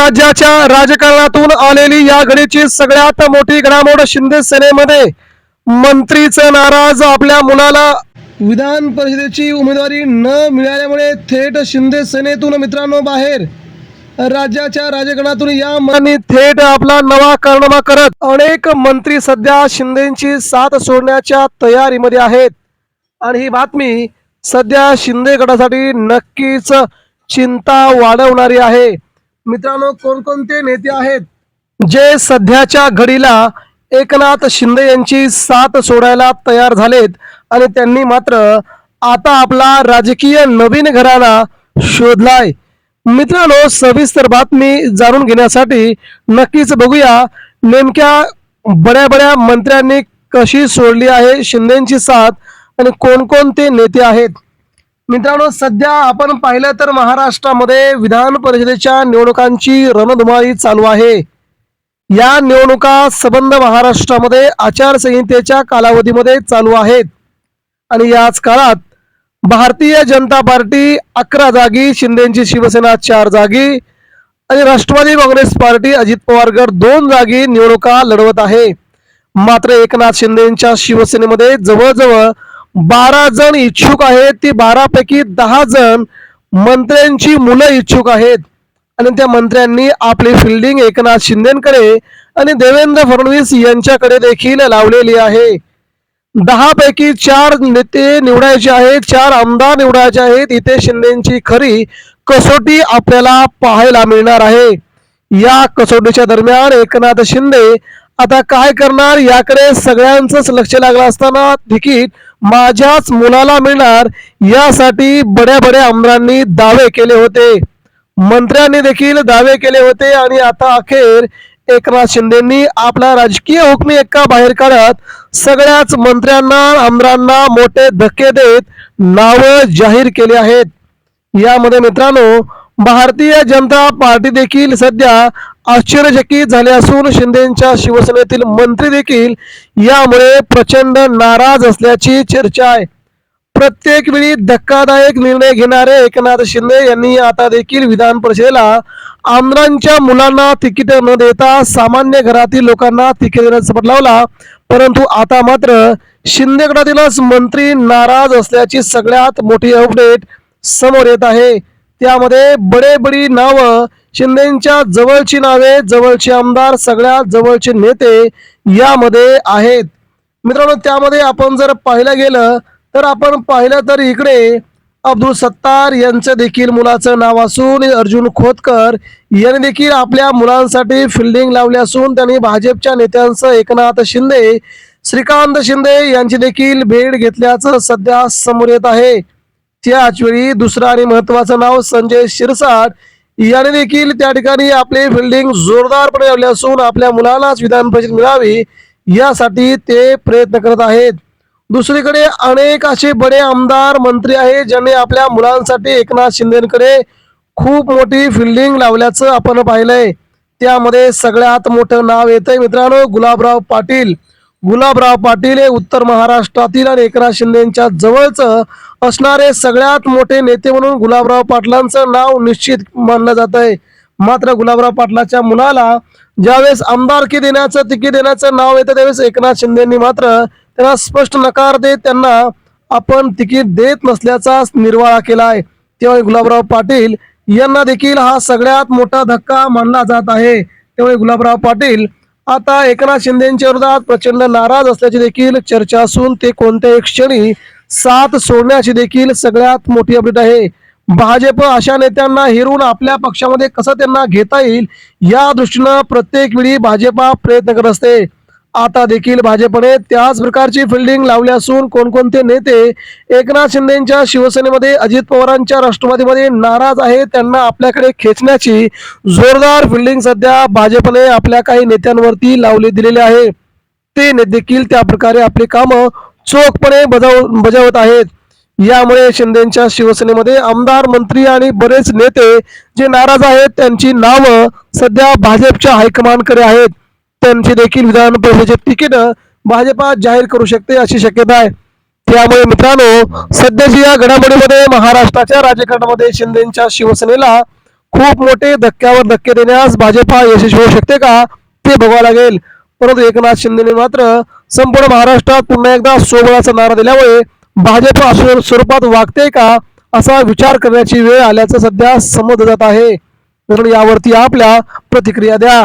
राज्याच्या राजकारणातून आलेली या घडीची सगळ्यात मोठी घडामोड शिंदे सेनेमध्ये मंत्रीचं नाराज आपल्या मुलाला विधान परिषदेची उमेदवारी न मिळाल्यामुळे थेट शिंदे सेनेतून मित्रांनो बाहेर राज्याच्या राजकारणातून या मनाने थेट आपला नवा कारनामा करत अनेक मंत्री सध्या शिंदेची साथ सोडण्याच्या तयारीमध्ये आहेत आणि ही बातमी सध्या शिंदे गटासाठी नक्कीच चिंता वाढवणारी आहे। मित्रांनो, कोणकोणते नेते आहेत जे सध्याच्या घडीला एकनाथ शिंदे यांची साथ सोडायला तयार झालेत आणि त्यांनी मात्र आता आपला राजकीय नवीन घराणा शोधलाय। मित्रांनो, सविस्तर बातमी जाणून घेण्यासाठी नक्कीच बघूया नेमक्या बड्या मंत्र्यांनी कशी सोडली आहे शिंदेची साथ आणि कोणकोणते नेते आहेत। मित्रांनो, सध्या आपण पाहिलं तर महाराष्ट्रामध्ये विधान परिषदेच्या निवडणुकांची रणधुमाळी चालू आहे। या निवडणुका सबंध महाराष्ट्रामध्ये आचारसंहितेच्या कालावधीमध्ये चालू आहेत आणि याच काळात भारतीय जनता पार्टी 11 जागी, शिंदेची शिवसेना 4 जागी आणि राष्ट्रवादी काँग्रेस पार्टी अजित पवार गट 2 जागी निवडणुका लढवत आहे। मात्र एकनाथ शिंदेच्या शिवसेनेमध्ये जवळजवळ 12 जण इच्छुक आहेत। ती 12 पैकी 10 जण मंत्र्यांची मुलं इच्छुक आहेत आणि त्या मंत्र्यांनी आपली फिल्डिंग एकनाथ शिंदेकडे आणि देवेंद्र फडणवीस यांच्याकडे देखील लावलेली आहे। 10 पैकी 4 नेते निवडायचे आहेत, 4 आमदार निवडायचे आहेत। इथे शिंदेची खरी कसोटी आपल्याला पाहायला मिळणार आहे। या कसोटीच्या दरम्यान एकनाथ शिंदे आता काय करणार याकडे सगळ्यांचंच लक्ष लागलं असताना तिकीट माझ्याच मुलाला मिळणार यासाठी बड्या आमदारांनी दावे केले होते, मंत्र्यांनी देखील दावे केले होते आणि आता अखेर एकनाथ शिंदेंनी आपला राजकीय हुकमी एक्का बाहेर काढत सगळ्याच मंत्र्यांना आमदारांना मोठे धक्के देत नावं जाहीर केले आहेत। यामध्ये मित्रांनो, भारतीय जनता पार्टी देखील सध्या आश्चर्यचकित झाले असून शिंदेच्या शिवसेनेतील मंत्री देखील यामुळे प्रचंड नाराज असल्याची चर्चा आहे। प्रत्येक वेळी धक्कादायक निर्णय घेणारे एकनाथ शिंदे यांनी आता देखील विधान परिषदेला आमदारांच्या मुलांना तिकीट न देता सामान्य घरातील लोकांना तिकीट देण्याचा शपथ लावला, परंतु आता मात्र शिंदे गटातीलच मंत्री नाराज असल्याची सगळ्यात मोठी अपडेट समोर येत आहे। त्यामध्ये बडी नावं, शिंदेच्या जवळची नावे, जवळचे आमदार, सगळ्यात जवळचे नेते यामध्ये आहेत। मित्रांनो, त्यामध्ये आपण जर पाहिलं गेलं तर आपण पाहिलं तर इकडे अब्दुल सत्तार यांचं देखील मुलाचं नाव असून अर्जुन खोतकर यांनी देखील आपल्या मुलांसाठी फिल्डिंग लावली असून त्यांनी भाजपच्या नेत्यांसह एकनाथ शिंदे, श्रीकांत शिंदे यांची देखील भेट घेतल्याचं सध्या समोर येत आहे। त्याच वेळी दुसरं आणि महत्वाचं नाव संजय शिरसाट यांनी देखील त्या ठिकाणी आपले फिल्डिंग जोरदारपणे लावले असून आपल्या मुलालाच विधान परिषद मिळावी यासाठी ते प्रयत्न करत आहेत। दुसरीकडे अनेक असे बडे आमदार मंत्री आहेत ज्यांनी आपल्या मुलांसाठी एकनाथ शिंदेकडे खूप मोठी फिल्डिंग लावल्याचं आपण पाहिलंय। त्यामध्ये सगळ्यात मोठं नाव येतंय मित्रांनो गुलाबराव पाटील। गुलाबराव पाटील हे उत्तर महाराष्ट्रातील आणि एकनाथ शिंदेच्या जवळचं असणारे सगळ्यात मोठे नेते म्हणून गुलाबराव पाटलांचं नाव निश्चित मानलं जात आहे। मात्र गुलाबराव पाटलाच्या मुलाला ज्यावेळेस आमदारकी देण्याचं, तिकीट देण्याचं नाव येतं त्यावेळेस एकनाथ शिंदेंनी मात्र त्यांना स्पष्ट नकार देत त्यांना आपण तिकीट देत नसल्याचा निर्वाळा केला आहे। त्यामुळे गुलाबराव पाटील यांना देखील हा सगळ्यात मोठा धक्का मानला जात आहे। त्यामुळे गुलाबराव पाटील आता एकनाथ शिंदेच्या विरोधात प्रचंड नाराज असल्याची देखील चर्चा असून ते कोणत्याही क्षणी साथ सोडण्याची देखील सगळ्यात मोठी अपडेट आहे। भाजप अशा नेत्यांना हिरून आपल्या पक्षामध्ये कसं त्यांना घेता येईल या दृष्टीनं प्रत्येक वेळी भाजपा प्रयत्न करत असते। आता देखील भाजपने त्याच प्रकारची फिल्डिंग लावली असून कोणकोणते नेते एकनाथ शिंदेच्या शिवसेनेमध्ये, अजित पवारांच्या राष्ट्रवादीमध्ये नाराज आहे त्यांना आपल्याकडे खेचण्याची जोरदार फिल्डिंग सध्या भाजपने आपल्या काही नेत्यांवरती लावली दिलेली आहे। ते देखील त्या प्रकारे आपली कामं चोखपणे बजावत आहेत। यामुळे शिंदेच्या शिवसेनेमध्ये आमदार, मंत्री आणि बरेच नेते जे नाराज आहेत त्यांची नावं सध्या भाजपच्या हायकमांडकडे आहेत। त्यांची देखील विधान परिषदेचे तिकीट भाजपा जाहीर करू शकते अशी शक्यता आहे। त्यामुळे मित्रांनो, सध्याच्या या घडामोडीमध्ये महाराष्ट्राच्या राजकारणामध्ये शिंदेच्या शिवसेनेला खूप मोठे धक्क्यावर धक्के देण्यास भाजपा यशस्वी होऊ शकते का ते बघावं लागेल. परंतु एकनाथ शिंदेने मात्र संपूर्ण महाराष्ट्रात पुन्हा एकदा स्वबळाचा नारा दिल्यामुळे भाजप अशा स्वरूपात वागते का असा विचार करण्याची वेळ आल्याचं सध्या समजलं जात आहे. तर यावरती आपल्या प्रतिक्रिया द्या.